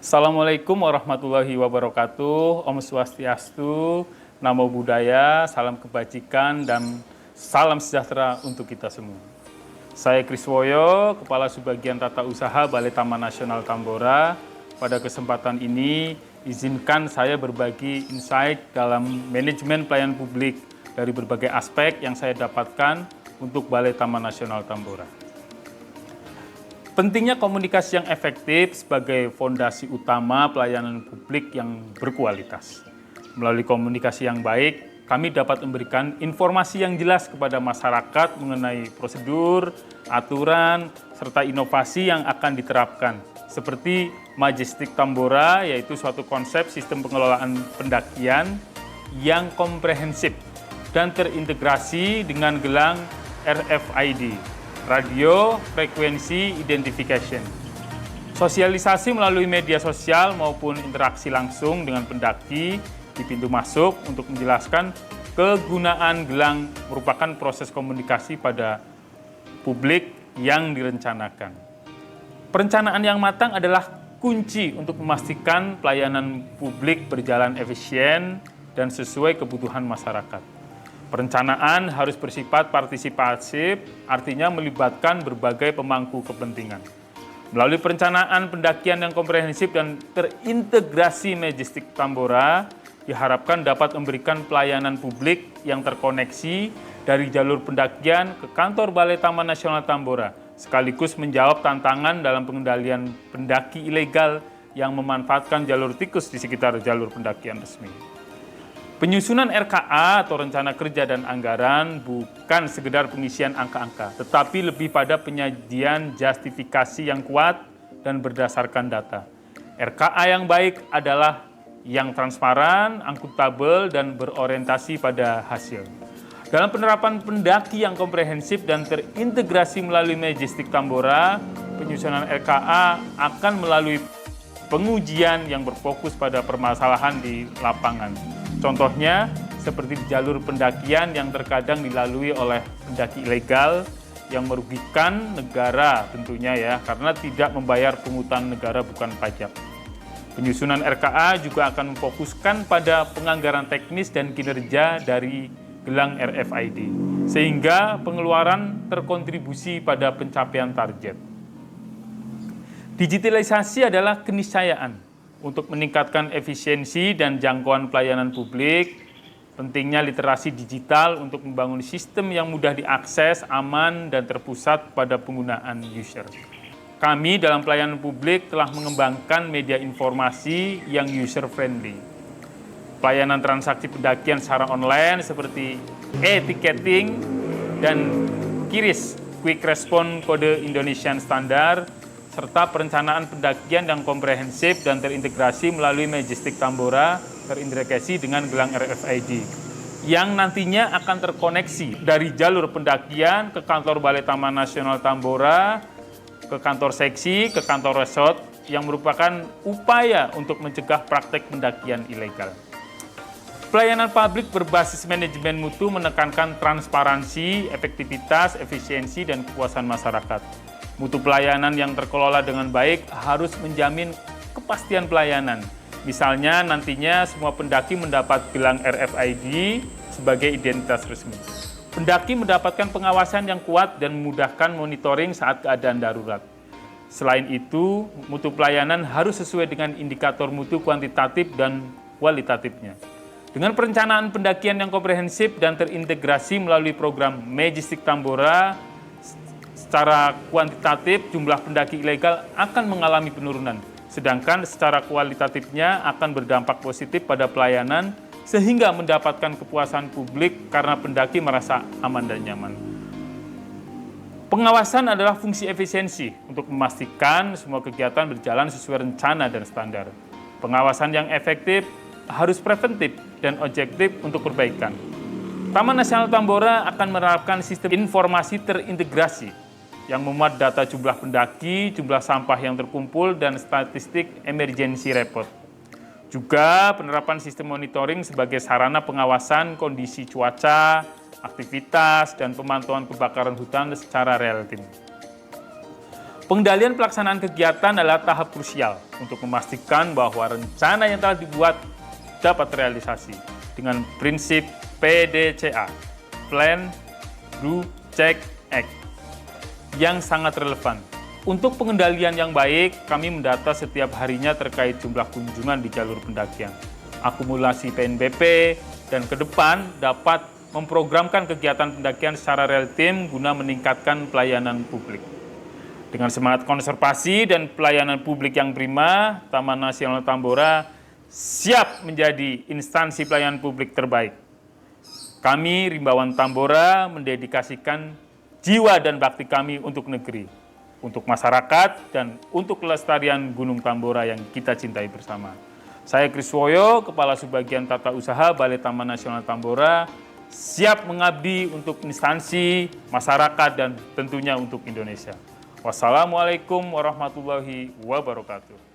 Assalamualaikum warahmatullahi wabarakatuh. Om Swastiastu, Namo Buddhaya, salam kebajikan dan salam sejahtera untuk kita semua. Saya Kriswoyo, Kepala Subbagian Tata Usaha Balai Taman Nasional Tambora. Pada kesempatan ini, izinkan saya berbagi insight dalam manajemen pelayanan publik dari berbagai aspek yang saya dapatkan untuk Balai Taman Nasional Tambora. Pentingnya komunikasi yang efektif sebagai fondasi utama pelayanan publik yang berkualitas. Melalui komunikasi yang baik, kami dapat memberikan informasi yang jelas kepada masyarakat mengenai prosedur, aturan, serta inovasi yang akan diterapkan, seperti Majestic Tambora, yaitu suatu konsep sistem pengelolaan pendakian yang komprehensif dan terintegrasi dengan gelang RFID. Radio Frequency Identification. Sosialisasi melalui media sosial maupun interaksi langsung dengan pendaki di pintu masuk untuk menjelaskan kegunaan gelang merupakan proses komunikasi pada publik yang direncanakan. Perencanaan yang matang adalah kunci untuk memastikan pelayanan publik berjalan efisien dan sesuai kebutuhan masyarakat. Perencanaan harus bersifat partisipatif, artinya melibatkan berbagai pemangku kepentingan. Melalui perencanaan pendakian yang komprehensif dan terintegrasi Majestic Tambora, diharapkan dapat memberikan pelayanan publik yang terkoneksi dari jalur pendakian ke kantor Balai Taman Nasional Tambora, sekaligus menjawab tantangan dalam pengendalian pendaki ilegal yang memanfaatkan jalur tikus di sekitar jalur pendakian resmi. Penyusunan RKA atau Rencana Kerja dan Anggaran bukan sekedar pengisian angka-angka, tetapi lebih pada penyajian justifikasi yang kuat dan berdasarkan data. RKA yang baik adalah yang transparan, akuntabel, dan berorientasi pada hasil. Dalam penerapan pendaki yang komprehensif dan terintegrasi melalui Majestic Tambora, penyusunan RKA akan melalui pengujian yang berfokus pada permasalahan di lapangan. Contohnya, seperti di jalur pendakian yang terkadang dilalui oleh pendaki ilegal yang merugikan negara tentunya ya, karena tidak membayar pungutan negara bukan pajak. Penyusunan RKA juga akan memfokuskan pada penganggaran teknis dan kinerja dari gelang RFID, sehingga pengeluaran terkontribusi pada pencapaian target. Digitalisasi adalah keniscayaan untuk meningkatkan efisiensi dan jangkauan pelayanan publik. Pentingnya literasi digital untuk membangun sistem yang mudah diakses, aman, dan terpusat pada penggunaan user. Kami dalam pelayanan publik telah mengembangkan media informasi yang user-friendly. Pelayanan transaksi pendakian secara online seperti e-ticketing dan QRIS, Quick Response Kode Indonesian Standard, serta perencanaan pendakian yang komprehensif dan terintegrasi melalui Majestic Tambora terintegrasi dengan gelang RFID yang nantinya akan terkoneksi dari jalur pendakian ke kantor Balai Taman Nasional Tambora, ke kantor seksi, ke kantor resort yang merupakan upaya untuk mencegah praktek pendakian ilegal. Pelayanan publik berbasis manajemen mutu menekankan transparansi, efektivitas, efisiensi, dan kepuasan masyarakat. Mutu pelayanan yang terkelola dengan baik harus menjamin kepastian pelayanan. Misalnya nantinya semua pendaki mendapat gelang RFID sebagai identitas resmi. Pendaki mendapatkan pengawasan yang kuat dan memudahkan monitoring saat keadaan darurat. Selain itu, mutu pelayanan harus sesuai dengan indikator mutu kuantitatif dan kualitatifnya. Dengan perencanaan pendakian yang komprehensif dan terintegrasi melalui program Majestic Tambora, secara kuantitatif jumlah pendaki ilegal akan mengalami penurunan, sedangkan secara kualitatifnya akan berdampak positif pada pelayanan sehingga mendapatkan kepuasan publik karena pendaki merasa aman dan nyaman. Pengawasan adalah fungsi efisiensi untuk memastikan semua kegiatan berjalan sesuai rencana dan standar. Pengawasan yang efektif harus preventif dan objektif untuk perbaikan. Taman Nasional Tambora akan menerapkan sistem informasi terintegrasi yang memuat data jumlah pendaki, jumlah sampah yang terkumpul, dan statistik emergency report. Juga penerapan sistem monitoring sebagai sarana pengawasan kondisi cuaca, aktivitas, dan pemantauan kebakaran hutan secara real time. Pengendalian pelaksanaan kegiatan adalah tahap krusial untuk memastikan bahwa rencana yang telah dibuat dapat terrealisasi dengan prinsip PDCA, Plan, Do, Check, Act, yang sangat relevan. Untuk pengendalian yang baik, kami mendata setiap harinya terkait jumlah kunjungan di jalur pendakian, akumulasi PNBP, dan ke depan dapat memprogramkan kegiatan pendakian secara real time guna meningkatkan pelayanan publik. Dengan semangat konservasi dan pelayanan publik yang prima, Taman Nasional Tambora siap menjadi instansi pelayanan publik terbaik. Kami, Rimbawan Tambora, mendedikasikan jiwa dan bakti kami untuk negeri, untuk masyarakat, dan untuk kelestarian Gunung Tambora yang kita cintai bersama. Saya Kriswoyo, Kepala Subbagian Tata Usaha Balai Taman Nasional Tambora, siap mengabdi untuk instansi, masyarakat, dan tentunya untuk Indonesia. Wassalamualaikum warahmatullahi wabarakatuh.